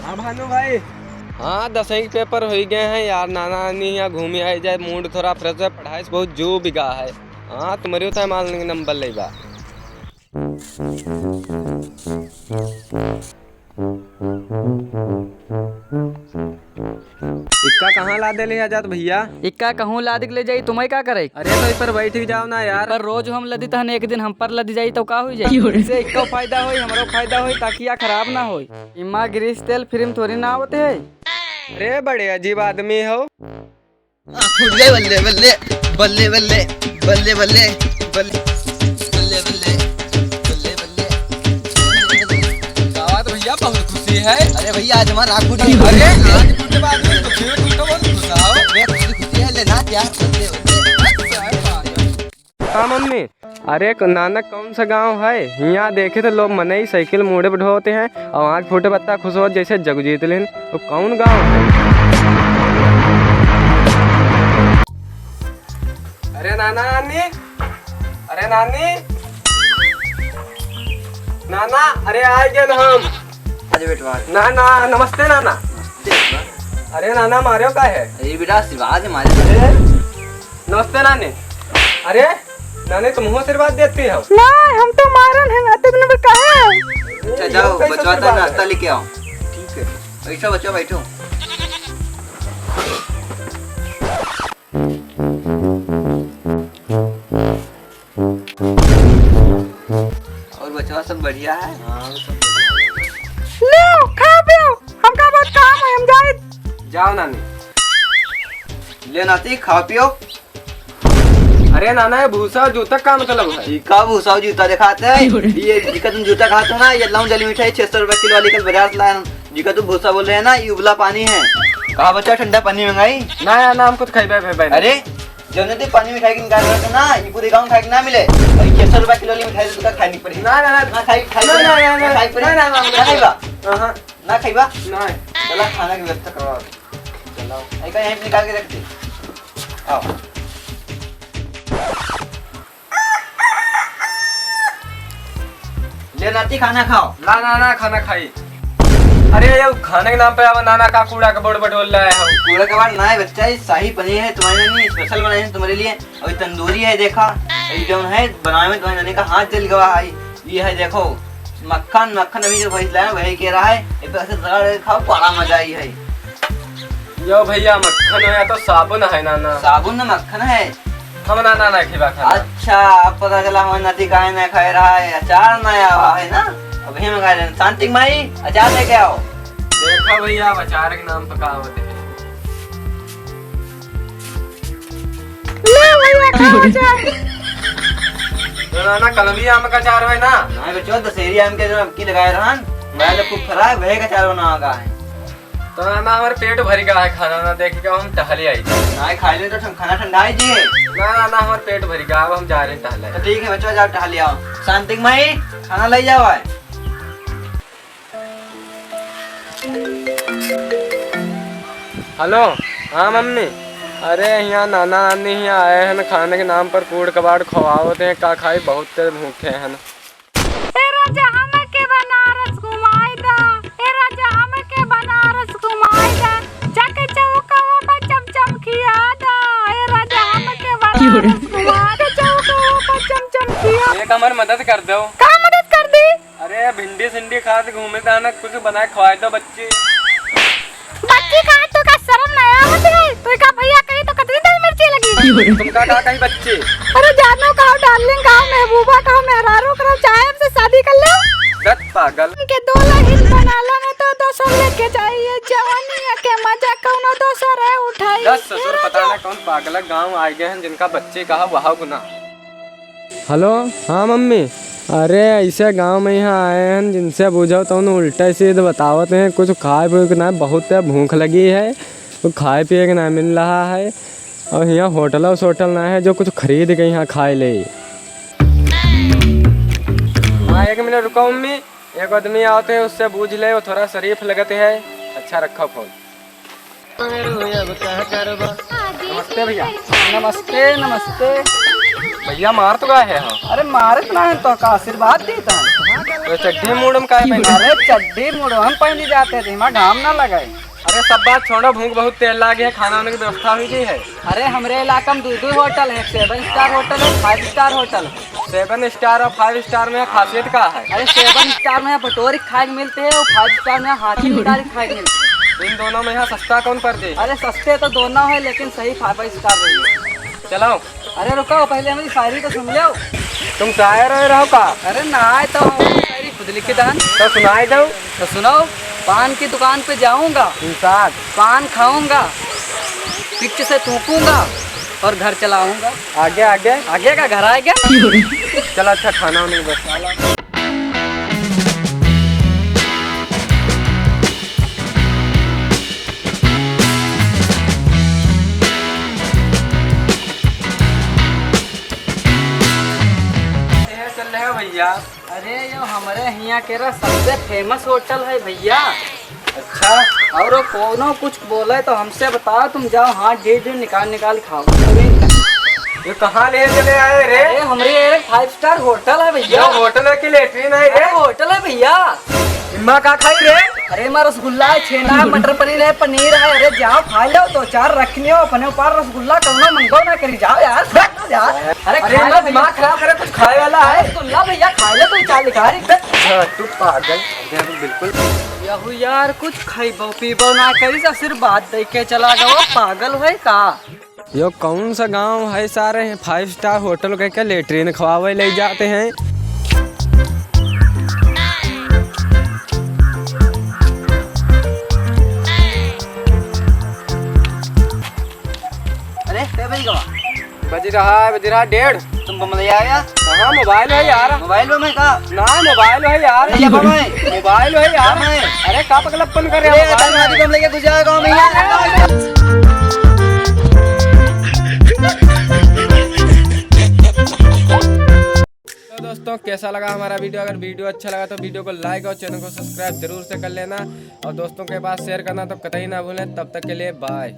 हाँ भानु भाई। हाँ 10वीं के पेपर हो गए हैं यार, नाना नानी यहाँ घूमे आए जाए, मूड थोड़ा फ्रेश है, पढ़ाई से बहुत जो बिगा है। हाँ तुम्हारे उतना मान लेंगे नंबर लेगा। इक्का कहाँ ला दे ले आजाद भैया? इक्का कहूँ लाद के ले जाई तुम्हें क्या करे? अरे तो इस पर बैठ जाओ ना यार। पर रोज हम लदी तहन एक दिन हम पर लदी जाई तो का हो जाई? इससे इक्का फायदा होई हमरो फायदा होई ताकि या खराब ना होई। इमा ग्रीस तेल फिल्म थोड़ी ना होते है। अरे बड़े अजीब आदमी हो। बल्ले बल्ले बल्ले बल्ले बल्ले बल्ले बल्ले बल्ले बल्ले बल्ले बल्ले दावत भैया बहुत खुशी है। अरे भैया आज हमारा आँखों की अरे आज के बाद में खुशी में तुम तो बहुत खुश हो। खुशी है लेना यार बल्ले बल्ले। हाँ मम्मी। अरे नानक कौन सा गांव है? यहाँ देखे तो लोग मने ही साइकिल मोड़े पर ढोते हैं और आज फोटो बत्ता खुश हो जैसे जग जीत लेन। तो कौन गांव है? अरे नाना नानी, अरे नानी, नाना, अरे आ गए ना हम। अरे बेटवा नाना नमस्ते नाना। अरे नाना मारो का है? अरे बेटा आशीर्वाद है हमारे। अरे नमस्ते नानी। अरे नानी तुम हो आशीर्वाद देती हो? नहीं हम तो मारन है ना तुमने बताया। अच्छा जाओ बच्चों का नाश्ता लेके आओ। ठीक है बैठो बच्चों बैठो। और बच्चों सब बढ़िया है? हाँ सब बढ़िया। लो खा पियो, हमका बहुत काम है हम जाए। जाओ नानी। ले नाती खाओ पियो। अरे नाना ये भूसा जूता का मतलब है? का भूसा जूता दिखाते है? ये जिका तुम जूता खाते हो ना, ये लाऊं जली मिठाई 600 रुपए किलो वाली कल बाजार से लाया। जिका तुम भूसा बोल रहे हैं ना, ये उबला पानी है। कहा बच्चा ठंडा पानी मंगाई? ना यार ना हम कुछ खाई भाई। अरे जो नहीं पानी मिठाई की निकाल रहे थे ना, ये पूरे गाँव खाई ना मिले। और 600 रुपए किलो वाली मिठाई तो खानी पड़ी। ना ना ना खाई खाई ना ना ना खाई पड़ी ना ना ना खाईबा हां ना खाईबा ना। चला खाना की व्यवस्था करवाओ। चलो एक यहीं पे निकाल के रख दे। आओ ले नाती खाना खाओ। ना ना ना खाना खाई। अरे ये खाने के नाम पे अब नाना का कूड़ा का बोर्ड बटोल रहा है। हम कूड़ा कबाड़ ना है बच्चा, ये शाही पनीर है तुम्हारे लिए, स्पेशल बनाए हैं तुम्हारे लिए। और ये तंदूरी है देखा, ये जो है बनाए में तुम्हारे नानी का हाथ जल गया है। ये है देखो मक्खन, मक्खन अभी जो भैंस लाया वही कह रहा है, ये पे ऐसे दगा खाओ बड़ा मजा आई है। यो भैया मक्खन हो या तो साबुन है नाना? साबुन न मक्खन है। हम नाना ना खिबा खाना। अच्छा अब पता चला हमारे नाती काहे ना खा रहा है। अचार नया हुआ है ना, अब ही मंगा लेना। शांति माई अचार लेके आओ। देखो भैया अचार के नाम पे कहावत है। ले भैया खाओ अचार। तो नाना कलमी आम का अचार है ना? ना बच्चों दशहरी आम के जो अबकी लगाए रहन मैं तो खूब खरा है, वही का अचार बना का है। तो नाना हमारे पेट भर गया है खाना ना देख के हम टहले आई। ना खाई ले तो खाना ठंडा है जी। ना नाना हमारे पेट भर गया, अब हम जा रहे हैं टहले। तो ठीक है बच्चों जाओ टहल आओ। शांति माई खाना ले जाओ है। हेलो हाँ मम्मी। अरे यहाँ नाना नानी यहाँ आए हैं खाने के नाम पर कूड़ कबाड़ खवावते हैं। का खाई बहुत भूखे हैं। ए राजा हमें के बनारस घुमाई दा। ए राजा हमें के बनारस घुमाई दा। जाके चौकावा पर चमचम खिया दा। ए राजा हमें के बनारस घुमा दे, चौकावा पर चमचम खिया। एक हमारी मदद कर दो। का मदद कर दी? अरे भिंडी सिंडी खा के घूमे था ना, कुछ बनाए खवाए दो बच्चे। बच्ची का तो का शर्म ना आवत है? तो का भैया कही तो कितनी दाल मिर्ची लगी? तुम का कहीं बच्चे? अरे जानो का डार्लिंग का महबूबा का मेहरारू करो चाहे हमसे शादी कर ले। दत पागल के दो लहिन बनाला में तो दोसर लेके चाहिए। जवानी के मजा कौनो दोसर है उठाई। 10 ससुर पता ना कौन पागल गांव आए गए हैं जिनका बच्चे कहा वहा गुना। हेलो हाँ मम्मी। अरे ऐसे गांव में यहाँ आए हैं जिनसे पूछो तो उल्टा सीधे बतावत हैं। कुछ खाए पिए के ना बहुत भूख लगी है, तो खाए पिए के ना मिल रहा है। और यहाँ होटल ना है जो कुछ खरीद के यहाँ खाए ले। हाँ 1 मिनट रुको मम्मी, एक आदमी आते हैं उससे पूछ ले, वो थोड़ा शरीफ लगते है। अच्छा रखो फोन। नमस्ते भैया। नमस्ते नमस्ते। भैया मार तो गए हैं। अरे मारत ना है तो का आशीर्वाद देता है। तो चड्डी मूडम का है? अरे चड्डी मुड़ो हम पहन जाते थे, वहाँ घाम ना लगे। अरे सब बात छोड़ो, भूख बहुत तेल लागे है, खाना वाने की व्यवस्था हुई गई है? अरे हमारे इलाका में दो होटल है, 7 स्टार होटल है, 5 स्टार होटल। 7 स्टार और 5 स्टार में खासियत क्या है? अरे 7 स्टार में भटोरी खाए मिलते हैं और 5 स्टार में हाथी उतारी खाए मिलते हैं। इन दोनों में यहाँ सस्ता कौन पड़ जाए? अरे सस्ते तो दोनों है लेकिन सही 5 स्टार रही है। चलो। अरे रुको, पहले मेरी शायरी तो सुन लो। तुम शायर रहो का? अरे नहाए तो शायरी खुद लिखी दान। तो सुनाई दो। तो सुनो, पान की दुकान पे जाऊंगा, इंसान पान खाऊंगा, पिच से थूकूंगा और घर चलाऊंगा। आगे आगे आगे का घर आएगा। चलो अच्छा खाना वाने की व्यवस्था। चल रहे हो भैया? अरे यो हमारे यहाँ के सबसे फेमस होटल है भैया। अच्छा, और वो कोनो कुछ बोले तो हमसे बताओ, तुम जाओ हाथ डेढ़ निकाल निकाल खाओ। ये कहाँ ले चले आए रे? अरे हमारे 5 स्टार होटल है भैया। ये होटल की लेटरिन है रे? अरे होटल है भैया। इम्मा का खाई रे? अरे माँ रसगुल्ला है, छेना है, मटर पनीर है, पनीर है। अरे जाओ खा लो, 2-4 रख लियो अपने ऊपर रसगुल्ला, कौनो मंगो ना करी। जाओ यार, यार। अरे अरे खा लो, दिमाग खराब करे, कुछ खाए वाला है? रसगुल्ला भैया खा लो, तो 4 लिखा रही। तू पागल बिल्कुल। यहू यार कुछ खाइबो पीबो ना करी, सिर्फ बात देख के चला गया। पागल है का? यो कौन सा गांव है सारे 5 स्टार होटल कह के लेटरिन खवावे ले जाते हैं? अरे बज रहा है 1:30। तुम बमलैया आया? कहाँ मोबाइल है यार? मोबाइल में मैं कहा ना मोबाइल है यार। अरे जब मैं मोबाइल है यार। अरे का पगलप्पन कर रहे हो? तुम लेके घुस जाएगा गाँव में यार। तो दोस्तों कैसा लगा हमारा वीडियो? अगर वीडियो अच्छा लगा तो वीडियो को लाइक और चैनल को सब्सक्राइब जरूर से कर लेना और दोस्तों के पास शेयर करना तो कतई ना भूलें। तब तक के लिए बाय।